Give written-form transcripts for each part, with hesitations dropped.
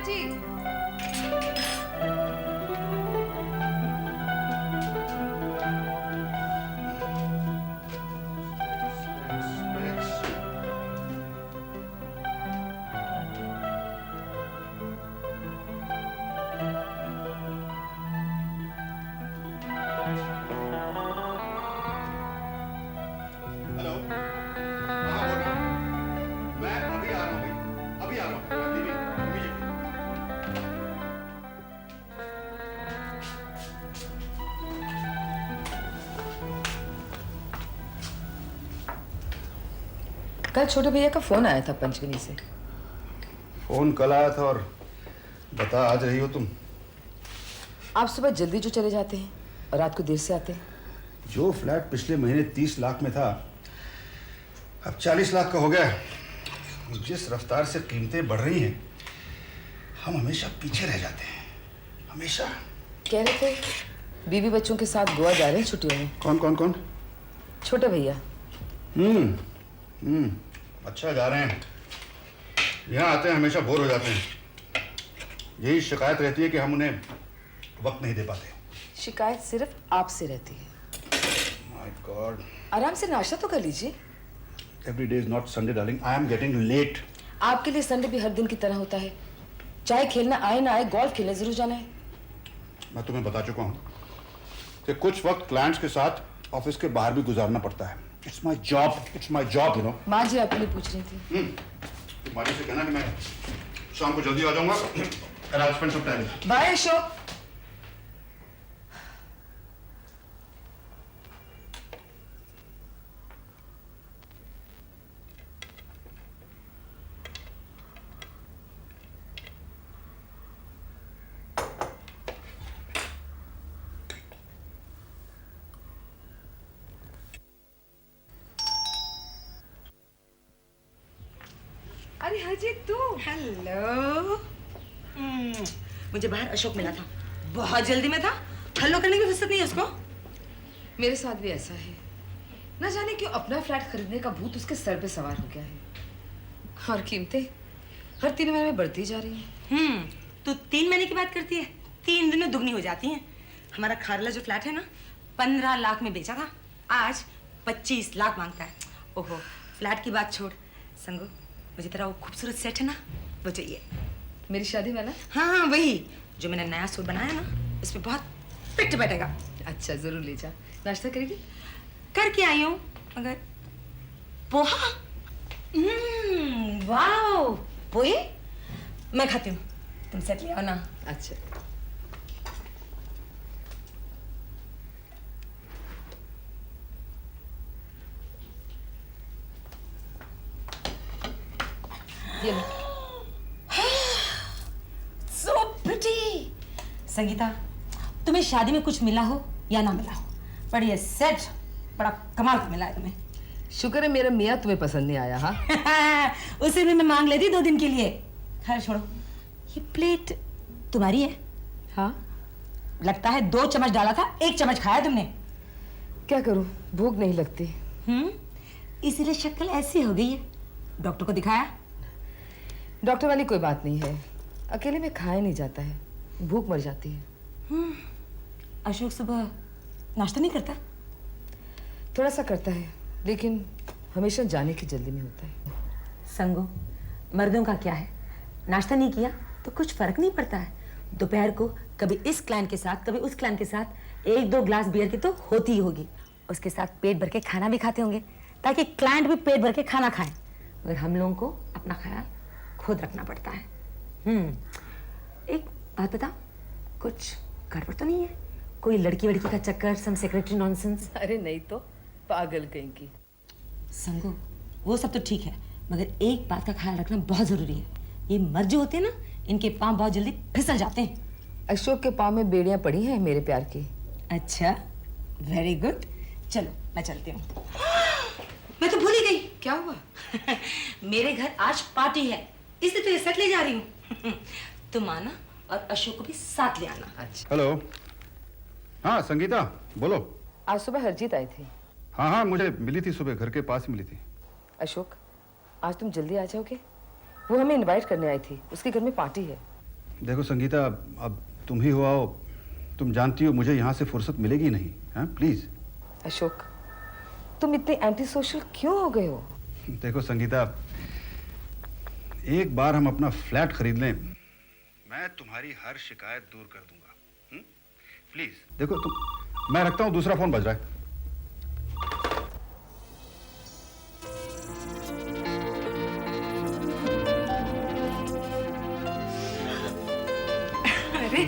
जी। Hello. हाँ बोल रहा हूँ। मैं अभी आ रहा हूँ भाई, अभी आ रहा हूँ। कल छोटे भैया का फोन आया था पंचगनी से। फोन कल आया था और बता आज रही हो तुम। आप सुबह जल्दी जो चले जाते हैं और रात को देर से आते हैं। जो फ्लैट पिछले महीने 30 लाख में था अब 40 लाख का हो गया। जिस रफ्तार से कीमतें बढ़ रही हैं हम हमेशा पीछे रह जाते हैं, हमेशा। कह रहे थे बीवी बच्चों के साथ गोवा जा रहे हैं छुट्टियों में। कौन कौन कौन? छोटे भैया। अच्छा जा रहे हैं। यहाँ आते हैं हमेशा बोर हो जाते हैं। यही शिकायत रहती है कि हम उन्हें वक्त नहीं दे पाते। शिकायत सिर्फ आपसे रहती है। My god. आराम से नाश्ता तो कर लीजिए। Every day is not Sunday darling, I am getting late. आपके लिए संडे भी हर दिन की तरह होता है। चाहे खेलना आए ना आए, गोल्फ खेलने जरूर जाना है। मैं तुम्हें बता चुका हूँ कि कुछ वक्त क्लाइंट्स के साथ ऑफिस के बाहर भी गुजारना पड़ता है। It's my job you know. माँ जी आपके लिए पूछ रही थी। माँ जी से कहना कि मैं शाम को जल्दी आ जाऊंगा। बाय अशोक। अरे हरजीत तू। हेलो। मुझे बाहर अशोक मिला था, बहुत जल्दी में था। हेलो करने की फुर्सत नहीं है उसको। मेरे साथ भी ऐसा है। न जाने क्यों अपना फ्लैट खरीदने का भूत उसके सर पे सवार हो गया है। और कीमतें हर 3 महीने में बढ़ती जा रही हैं। तू 3 महीने की बात करती है, 3 दिन में दुगनी हो जाती हैं। हमारा खारला जो फ्लैट है ना, 15 लाख में बेचा था, आज 25 लाख मांगता है। ओहो, फ्लैट की बात छोड़ संगू, मुझे तेरा वो खूबसूरत सेट है ना, वो चाहिए। मेरी शादी वाला? हाँ वही जो मैंने नया सूट बनाया ना, इस पे बहुत फिट बैठेगा। अच्छा जरूर ले जा। नाश्ता करेगी? करके आई हूँ मगर पोहा। वाओ, पोहे मैं खाती हूँ, तुम सेट ले आओ ना। अच्छा। ये लो। So pretty। संगीता, तुम्हें शादी में कुछ मिला हो या ना मिला हो, पर ये सेट बड़ा कमाल का मिला है तुम्हें। शुक्र है मेरा मियाँ तुम्हें पसंद नहीं आया। हाँ उसे भी मैं मांग लेती 2 दिन के लिए। खैर छोड़ो, ये प्लेट तुम्हारी है? हाँ। लगता है 2 चम्मच डाला था, 1 चम्मच खाया तुमने। क्या करूं, भूख नहीं लगती। इसीलिए शक्ल ऐसी हो गई है। डॉक्टर को दिखाया? डॉक्टर वाली कोई बात नहीं है, अकेले में खाया नहीं जाता है, भूख मर जाती है। अशोक सुबह नाश्ता नहीं करता? थोड़ा सा करता है, लेकिन हमेशा जाने की जल्दी में होता है। संगो, मर्दों का क्या है, नाश्ता नहीं किया तो कुछ फर्क नहीं पड़ता है। दोपहर को कभी इस क्लाइंट के साथ कभी उस क्लाइंट के साथ 1-2 ग्लास बियर की तो होती ही होगी। उसके साथ पेट भर के खाना भी खाते होंगे ताकि क्लाइंट भी पेट भर के खाना खाए। मगर हम लोगों को अपना ख्याल खुद रखना पड़ता है। एक बात बता, कुछ गड़बड़ तो नहीं है? कोई लड़की वड़की का चक्कर, सम सेक्रेटरी नॉनसेंस? अरे नहीं तो, पागल कहीं की। संगो, वो सब तो ठीक है, मगर एक बात का ख्याल रखना बहुत जरूरी है। ये मर्द जो होते हैं ना, इनके पांव बहुत जल्दी फिसल जाते हैं। अशोक के पांव में बेड़ियां पड़ी हैं मेरे प्यार की। अच्छा, वेरी गुड। चलो मैं चलती हूँ। मैं तो भूल ही गई। क्या हुआ? मेरे घर आज पार्टी है, इसलिए तो ये सेट ले जा रही हूँ। तुम आना और अशोक को भी साथ ले आना। अच्छा। हेलो। हाँ संगीता बोलो। आज सुबह हरजीत आई थी। हाँ हाँ, मुझे मिली थी, सुबह घर के पास ही मिली थी। अशोक, आज तुम जल्दी आ जाओगे? वो हमें इनवाइट करने आई थी, उसके घर में पार्टी है। देखो संगीता, अब तुम ही हो, आओ। तुम जानती हो मुझे यहाँ से फुर्सत मिलेगी नहीं। हाँ प्लीज। अशोक, तुम इतने एंटी सोशल क्यों हो गए हो? देखो संगीता, एक बार हम अपना फ्लैट खरीद लें, मैं तुम्हारी हर शिकायत दूर कर दूंगा। प्लीज देखो तुम, मैं रखता हूँ, दूसरा फोन बज रहा है। अरे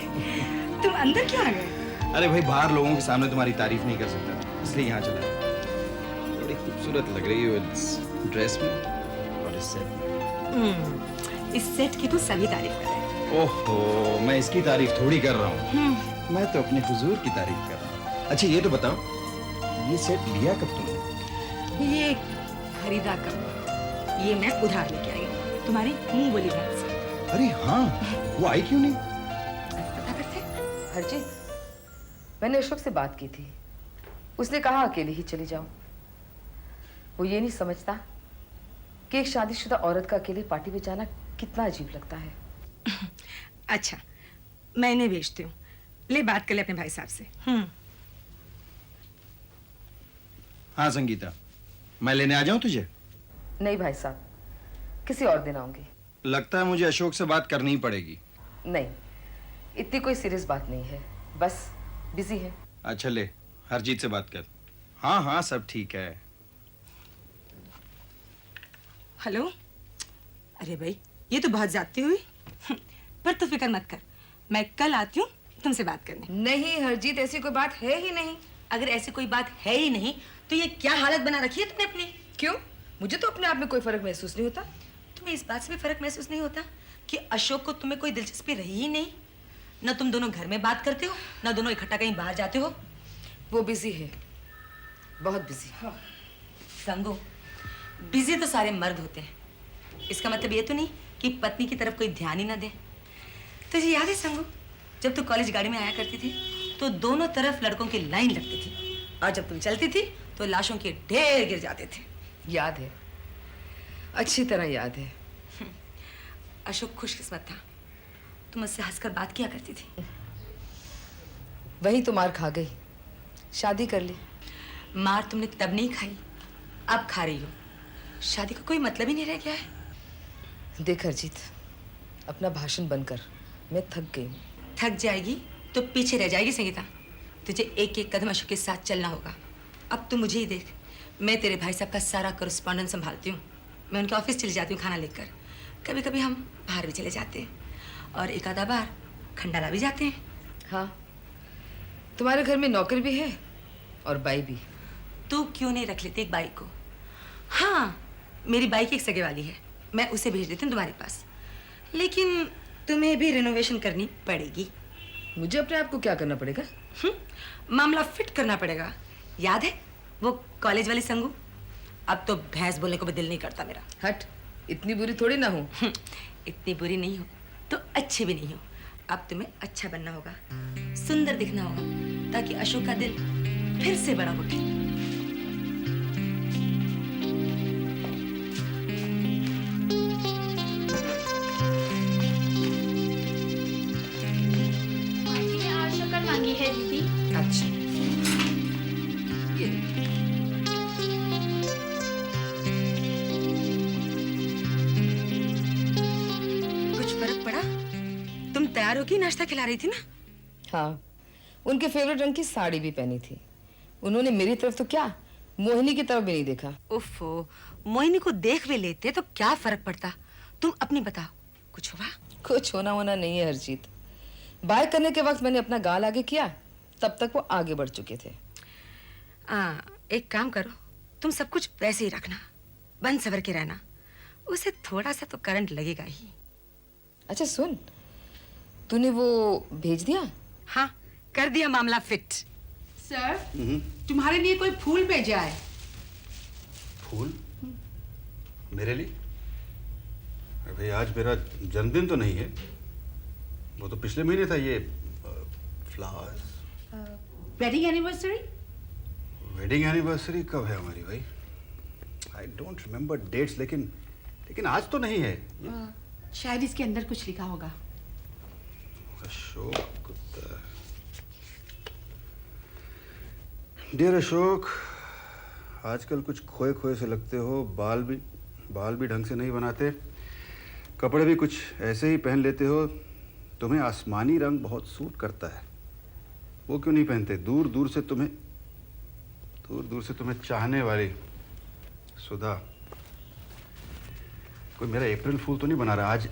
तुम अंदर क्यों आ गए? अरे भाई, बाहर लोगों के सामने तुम्हारी तारीफ नहीं कर सकता, इसलिए यहाँ चला। बड़ी खूबसूरत लग रही हो इस ड्रेस में और इस सेट में। इस सेट की तो सभी तारीफ कर रहे हैं। ओहो, मैं इसकी तारीफ थोड़ी कर रहा हूँ, मैं तो अपने हुजूर की तारीफ कर रहा हूँ। अच्छा ये तो बताओ, ये सेट लिया कब तुमने? ये खरीदा कब? ये मैं उधार लेके आई हूँ तुम्हारी मुंह बोली बात से। अरे हाँ, वो आई क्यों नहीं? पता करते? हरजीत, मैंने अशोक से बात की थी, उसने कहा अकेले ही चली जाओ। वो ये नहीं समझता कि एक शादीशुदा औरत का अकेले पार्टी में जाना कितना अजीब लगता है। अच्छा, मैं इन्हें भेजती हूँ, ले बात कर ले अपने भाई साहब से। हाँ संगीता, मैं लेने आ जाऊं तुझे? नहीं भाई साहब, किसी और दिन आऊंगी। लगता है मुझे अशोक से बात करनी ही पड़ेगी। नहीं, इतनी कोई सीरियस बात नहीं है, बस बिजी है। अच्छा ले, हरजीत से बात कर। हाँ हाँ, सब ठीक है। हेलो। अरे भाई, ये तो बहुत ज्यादती हुई। पर तू फिक्र मत कर, मैं कल आती हूँ तुमसे बात करने। नहीं हरजीत, ऐसी कोई बात है ही नहीं। अगर ऐसी कोई बात है ही नहीं तो ये क्या हालत बना रखी है तुमने अपनी? क्यों? मुझे तो अपने आप में कोई फर्क महसूस नहीं होता। तुम्हें इस बात से भी फर्क महसूस नहीं होता कि अशोक को तुम्हें कोई दिलचस्पी रही ही नहीं? ना तुम दोनों घर में बात करते हो, ना दोनों इकट्ठा कहीं बाहर जाते हो। वो बिजी है, बहुत बिजी। संगो, बिजी तो सारे मर्द होते हैं, इसका मतलब ये तो नहीं कि पत्नी की तरफ कोई ध्यान ही ना दे। तुझे याद है संगो, जब तू कॉलेज गाड़ी में आया करती थी तो दोनों तरफ लड़कों की लाइन लगती थी, और जब तुम चलती थी तो लाशों के ढेर गिर जाते थे। याद है, अच्छी तरह याद है। अशोक खुशकिस्मत था, तुम मुझसे हंसकर बात किया करती थी। वही तो मार खा गई, शादी कर ली। मार तुमने तब नहीं खाई, अब खा रही हो। शादी का कोई मतलब ही नहीं रह गया है। देख हरजीत, अपना भाषण बनकर, मैं थक गई हूँ। थक जाएगी तो पीछे रह जाएगी संगीता। तुझे एक एक कदम अशोक के साथ चलना होगा। अब तू मुझे ही देख, मैं तेरे भाई साहब का सारा करस्पॉन्डेंस संभालती हूँ। मैं उनके ऑफिस चली जाती हूँ खाना लेकर, कभी कभी हम बाहर भी चले जाते हैं, और एक आधा बार खंडाला भी जाते हैं। हाँ, तुम्हारे घर में नौकर भी है और बाई भी। तू क्यों नहीं रख लेती एक बाई को? हाँ, मेरी बाई की एक सगे वाली है, मैं उसे भेज देती हूँ तुम्हारे पास। लेकिन तुम्हें भी रिनोवेशन करनी पड़ेगी। मुझे अपने आप को क्या करना पड़ेगा? मामला फिट करना पड़ेगा। याद है वो कॉलेज वाली संगू? अब तो भैंस बोलने को भी दिल नहीं करता मेरा। हट, इतनी बुरी थोड़ी ना हूँ। इतनी बुरी नहीं हो तो अच्छी भी नहीं हो। अब तुम्हें अच्छा बनना होगा, सुंदर दिखना होगा, ताकि अशोक का दिल फिर से बड़ा उठे। मांगी है दीदी। अच्छा, ये कुछ फर्क पड़ा? तुम तैयार होके नाश्ता खिला रही थी ना? हाँ, उनके फेवरेट रंग की साड़ी भी पहनी थी। उन्होंने मेरी तरफ तो क्या, मोहिनी की तरफ भी नहीं देखा। उफ़ो, मोहिनी को देख भी लेते तो क्या फर्क पड़ता? तुम अपनी बताओ, कुछ हुआ? कुछ होना होना नहीं है हरजीत। बाय करने के वक्त मैंने अपना गाल आगे किया, तब तक वो आगे बढ़ चुके थे। एक काम करो, तुम सब कुछ वैसे ही रखना, बंद सवर के रहना। उसे थोड़ा सा तो करंट लगेगा ही। अच्छा सुन, तूने वो भेज दिया? हाँ, कर दिया मामला फिट। सर, तुम्हारे लिए कोई फूल भेजा है। फूल? मेरे लिए? अरे भाई, आज मेरा जन्मदिन तो नहीं है, वो तो पिछले महीने था। ये flowers. Wedding anniversary? Wedding anniversary कब है हमारी भाई? आई डोंट रिमेम्बर डेट्स, लेकिन आज तो नहीं है। शायद इसके अंदर कुछ लिखा होगा। अशोक गुप्ता। डियर अशोक, आजकल कुछ खोए खोए से लगते हो। बाल भी ढंग से नहीं बनाते, कपड़े भी कुछ ऐसे ही पहन लेते हो। तुम्हें आसमानी रंग बहुत सूट करता है, वो क्यों नहीं पहनते? दूर दूर से तुम्हें चाहने वाली सुधा। कोई मेरा अप्रैल फूल तो नहीं बना रहा आज?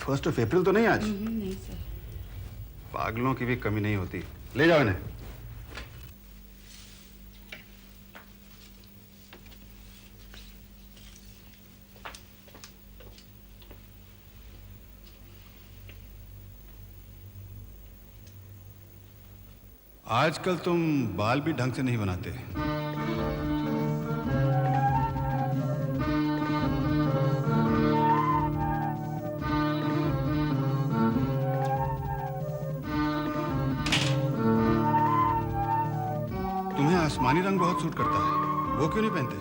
1 अप्रैल तो नहीं आज? नहीं सर। पागलों की भी कमी नहीं होती। ले जाओ इन्हें। आजकल तुम बाल भी ढंग से नहीं बनाते। तुम्हें आसमानी रंग बहुत सूट करता है, वो क्यों नहीं पहनते?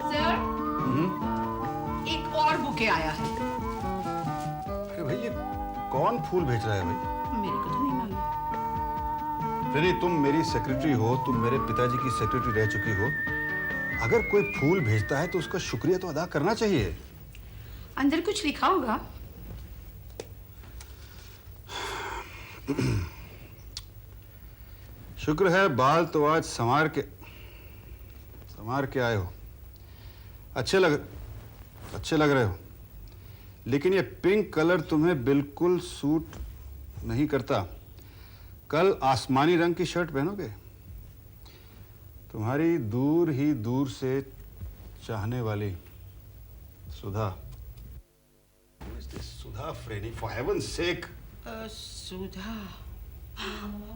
सर, एक और बुके आया है। अरे भाई, ये कौन फूल भेज रहा है भाई? मेरे को तो नहीं मालूम। फिर तुम मेरी सेक्रेटरी हो, तुम मेरे पिताजी की सेक्रेटरी रह चुकी हो। अगर कोई फूल भेजता है तो उसका शुक्रिया तो अदा करना चाहिए। अंदर कुछ लिखा होगा। शुक्र है बाल तो आज संवार के आए हो। अच्छे लग रहे हो। लेकिन ये पिंक कलर तुम्हें बिल्कुल सूट नहीं करता। कल आसमानी रंग की शर्ट पहनोगे। तुम्हारी दूर ही दूर से चाहने वाली सुधा। सुधा फ्रेनी, फॉर हेवंस सेक। सुधा,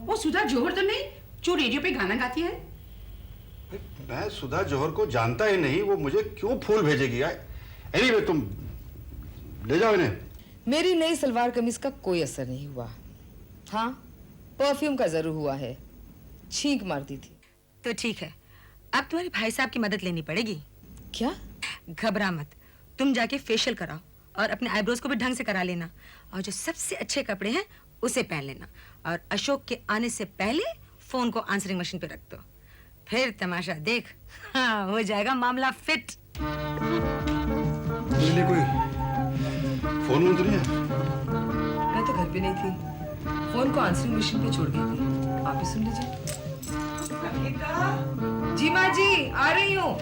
वो सुधा जौहर तो नहीं जो रेडियो पे गाना गाती है? मैं सुधा जौहर को जानता ही नहीं, वो मुझे क्यों फूल भेजेगी? एनीवे, तुम ले जाओ इन्हें। मेरी नई सलवार कमीज का कोई असर नहीं हुआ। हाँ, परफ्यूम का जरूर हुआ है, छींक मारती थी। तो ठीक है, अब तुम्हारे भाई साहब की मदद लेनी पड़ेगी। क्या? घबरा मत, तुम जाके फेशियल कराओ और अपने आईब्रोज को भी ढंग से करा लेना, और जो सबसे अच्छे कपड़े हैं उसे पहन लेना, और अशोक के आने से पहले फोन को आंसरिंग मशीन पे रख दो। फिर तमाशा देख। हाँ, हो जाएगा मामला फिट। मेरे लिए कोई फोन वोन तो नहीं है? मैं तो घर पे नहीं थी, फोन को आंसरिंग मशीन पे छोड़ गई थी। आप ही सुन लीजिए। जी माँ जी, आ रही हूँ।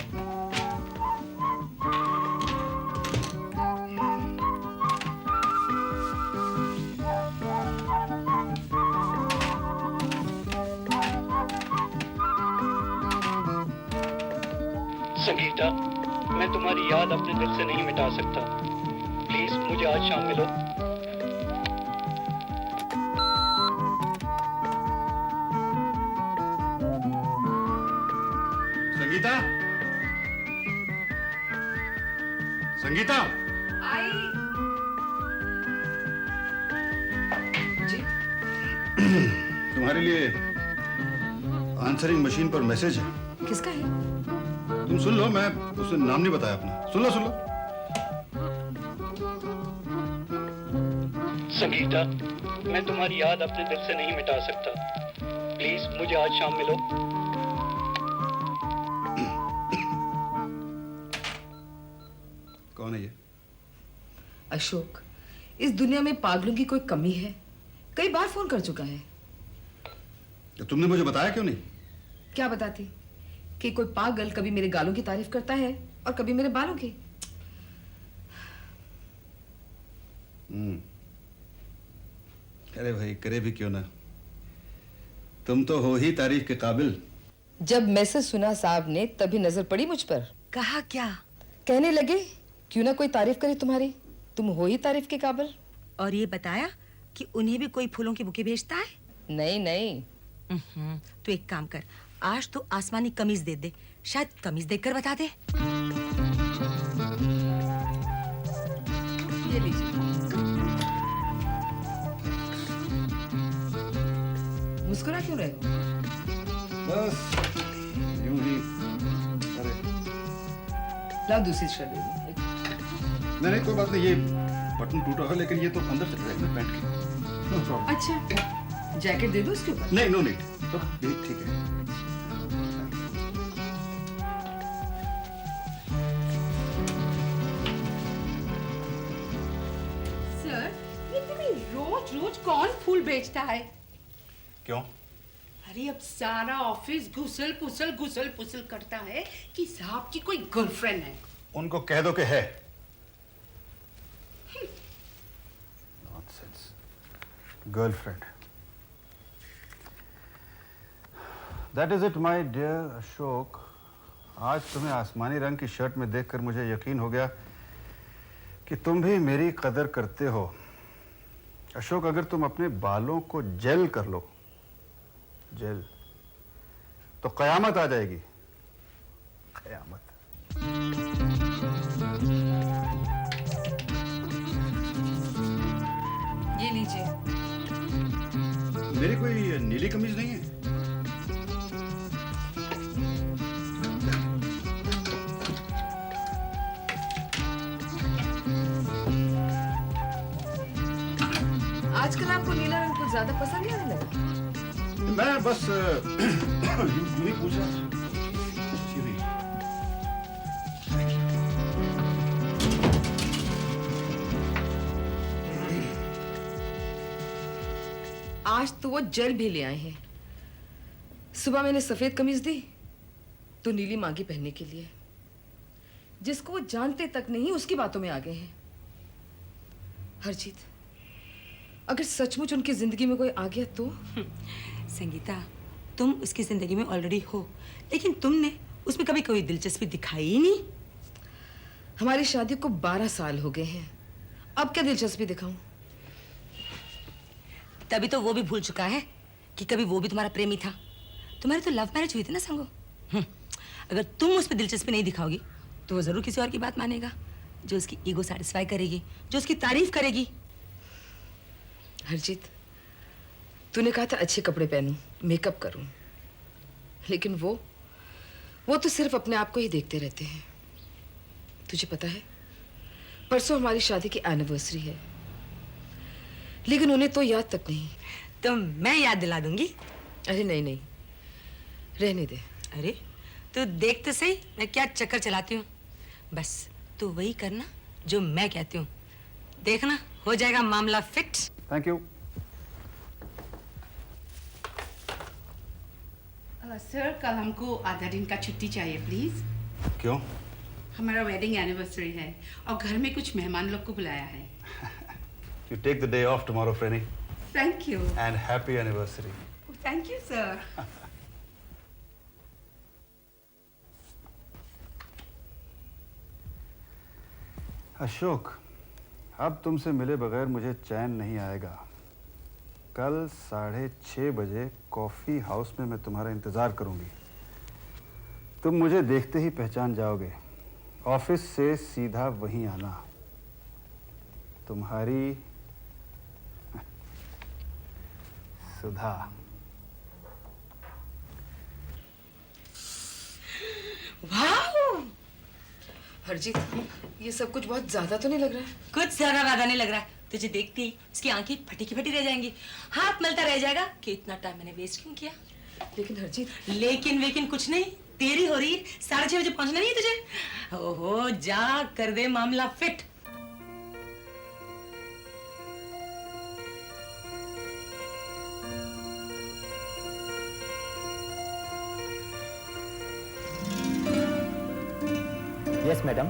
संगीता, मैं तुम्हारी याद अपने दिल से नहीं मिटा सकता। प्लीज मुझे आज शाम मिलो। संगीता, संगीता, आई। जी, तुम्हारे लिए आंसरिंग मशीन पर मैसेज है। किसका है? तुम सुन लो, मैं उसे नाम नहीं बताया अपना। सुन लो। संगीता, मैं तुम्हारी याद अपने दिल से नहीं मिटा सकता। प्लीज मुझे आज शाम मिलो। कौन है ये? अशोक, इस दुनिया में पागलों की कोई कमी है? कई बार फोन कर चुका है। तो तुमने मुझे बताया क्यों नहीं? क्या बताती कि कोई पागल कभी मेरे गालों की तारीफ करता है और कभी मेरे बालों की। अरे भाई, करे भी क्यों ना, तुम तो हो ही तारीफ के काबिल। जब मैसेज सुना साहब ने तभी नजर पड़ी मुझ पर। कहा क्या? कहने लगे क्यों ना कोई तारीफ करे तुम्हारी, तुम हो ही तारीफ के काबिल। और ये बताया कि उन्हें भी कोई फूलों की बुके भेजता है? नहीं। तो एक काम कर, आज तो आसमानी कमीज दे दे, शायद कमीज देखकर बता दे। ये लीजिए। मुस्कुरा क्यों रहे हो? बस यूं ही। अरे लाओ दूसरी शर्ट दे दो। नहीं कोई बात नहीं, ये बटन टूटा है लेकिन ये तो अंदर चला जाएगा पैंट के। No problem. अच्छा जैकेट दे दो उसके ऊपर। नहीं नो नीड, तो ये ठीक है। सर इतनी रोज रोज कौन फूल बेचता है? क्यों? अरे अब सारा ऑफिस घुसल पुसल करता है कि साहब की कोई गर्लफ्रेंड है। उनको कह दो कि है। Nonsense. Girlfriend. That is it my dear Ashok. आज तुम्हें आसमानी रंग की शर्ट में देखकर मुझे यकीन हो गया कि तुम भी मेरी कदर करते हो। अशोक, अगर तुम अपने बालों को जेल कर लो, जेल, तो कयामत आ जाएगी। कयामत। ये लीजिए। मेरी कोई नीली कमीज नहीं है? आजकल आपको नीला रंग कुछ ज्यादा पसंद नहीं आने लगा? मैं बस यूं ही पूछ रहा था। सीधी। आज तो वो जेल भी ले आए हैं। सुबह मैंने सफेद कमीज दी तो नीली मांगी पहनने के लिए। जिसको वो जानते तक नहीं उसकी बातों में आ गए हैं। हरजीत, अगर सचमुच उनकी जिंदगी में कोई आ गया तो? संगीता, तुम उसकी जिंदगी में ऑलरेडी हो, लेकिन तुमने उसमें कभी कोई दिलचस्पी दिखाई ही नहीं। हमारी शादी को 12 साल हो गए हैं, अब क्या दिलचस्पी दिखाऊं? तभी तो वो भी भूल चुका है कि कभी वो भी तुम्हारा प्रेमी था। तुम्हारी तो लव मैरिज हुई थी ना संगो। अगर तुम उस पर दिलचस्पी नहीं दिखाओगी तो वो जरूर किसी और की बात मानेगा, जो उसकी ईगो सेटिस्फाई करेगी, जो उसकी तारीफ करेगी। हरजीत, तूने कहा था अच्छे कपड़े पहनूं, मेकअप करूं, लेकिन वो तो सिर्फ अपने आप को ही देखते रहते हैं। तुझे पता है, परसों हमारी शादी की एनिवर्सरी है, लेकिन उन्हें तो याद तक नहीं। तो मैं याद दिला दूंगी। अरे नहीं नहीं, रहने दे। अरे तू देख तो सही मैं क्या चक्कर चलाती हूँ। बस तू वही करना जो मैं कहती हूँ, देखना हो जाएगा मामला फिट। Thank you. सर कल हमको आधा दिन का छुट्टी चाहिए प्लीज। क्यों? हमारा वेडिंग एनिवर्सरी है और घर में कुछ मेहमान लोग को बुलाया है। You take the day off tomorrow, Franny. Thank you. And happy anniversary. Thank you sir. Ashok, अब तुमसे मिले बगैर मुझे चैन नहीं आएगा। कल 6:30 बजे कॉफी हाउस में मैं तुम्हारा इंतजार करूंगी। तुम मुझे देखते ही पहचान जाओगे। ऑफिस से सीधा वहीं आना। तुम्हारी सुधा। वाह! हरजीत, ये सब कुछ बहुत ज्यादा तो नहीं लग रहा है? कुछ ज्यादा वादा नहीं लग रहा है। तुझे देखती ही उसकी आंखें फटी की फटी रह जाएंगी, हाथ मलता रह जाएगा कि इतना टाइम मैंने वेस्ट क्यों किया। लेकिन हरजीत, लेकिन कुछ नहीं, तेरी हो रही। 6:30 बजे पहुंचना नहीं है तुझे। ओहो, जा कर दे मामला फिट। Yes madam.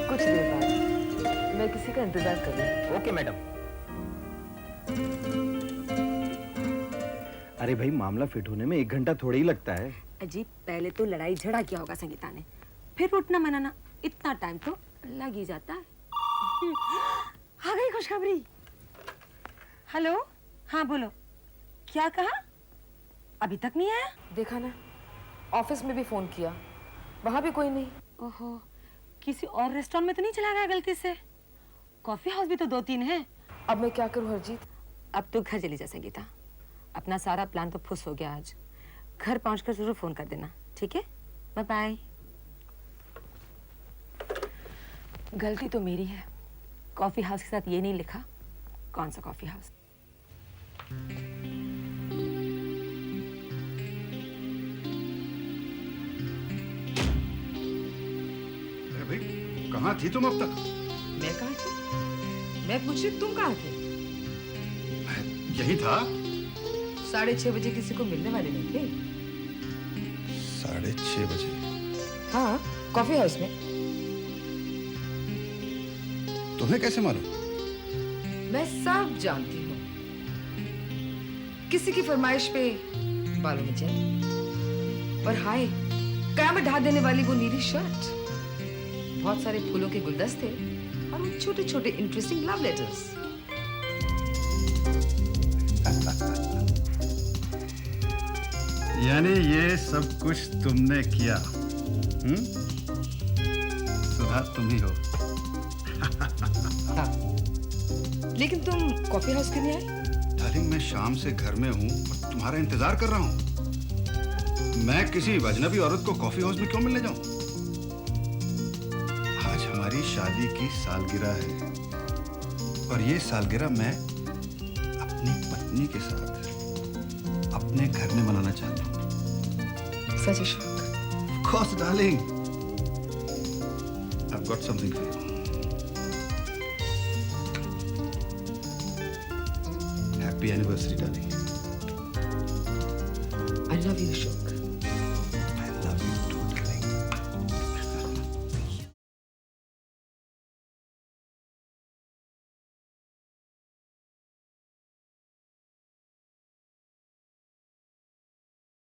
कुछ देर बाद मैं किसी का इंतजार कर रही हूँ। Okay madam. अरे भाई, मामला फिट होने में 1 घंटा थोड़ा ही लगता है। अजी, पहले तो लड़ाई झगड़ा किया होगा संगीता ने, फिर उठना मनाना, इतना टाइम तो लग ही जाता है। आ गई खुशखबरी। हेलो, हाँ बोलो, क्या कहा? अभी तक नहीं आया? देखा ना, ऑफिस में भी फोन किया, वहां भी कोई नहीं। ओहो, किसी और रेस्टोरेंट में तो नहीं चला गया गलती से? कॉफी हाउस भी तो 2-3 हैं। अब मैं क्या करूं हरजीत? अब तो घर चली जा संगीता, अपना सारा प्लान तो फुस हो गया आज। घर पहुंचकर जरूर फोन कर देना, ठीक है? Bye bye. गलती तो मेरी है, कॉफी हाउस के साथ ये नहीं लिखा। कौन सा कॉफी हाउस? अरे भाई, कहाँ थी तुम अब तक? मैं कहाँ थी? मैं पूछ रही तुम कहाँ थे? यही था। 6:30 बजे किसी को मिलने वाले नहीं थे? 6:30 बजे? हाँ, कॉफी हाउस में। तुम्हें कैसे मालूम? मैं सब जानती हूँ। किसी की फरमाइश पे बालों में जेल और हाय कयामत ढा देने वाली वो नीली शर्ट, बहुत सारे फूलों के गुलदस्ते और वो छोटे छोटे इंटरेस्टिंग लव लेटर्स। यानी ये सब कुछ तुमने किया? सुधा तुम ही हो। हाँ, लेकिन तुम कॉफी हाउस क्यों नहीं आए? डार्लिंग, मैं शाम से घर में हूँ और तुम्हारा इंतजार कर रहा हूँ। मैं किसी अजनबी औरत को कॉफी हाउस में क्यों मिलने जाऊं? आज हमारी शादी की सालगिरह है और ये सालगिरह मैं अपनी पत्नी के साथ अपने घर में मनाना चाहता हूँ। सच Ashok? Of course, darling. I've got something for you. Happy anniversary, darling. I love you, Ashok.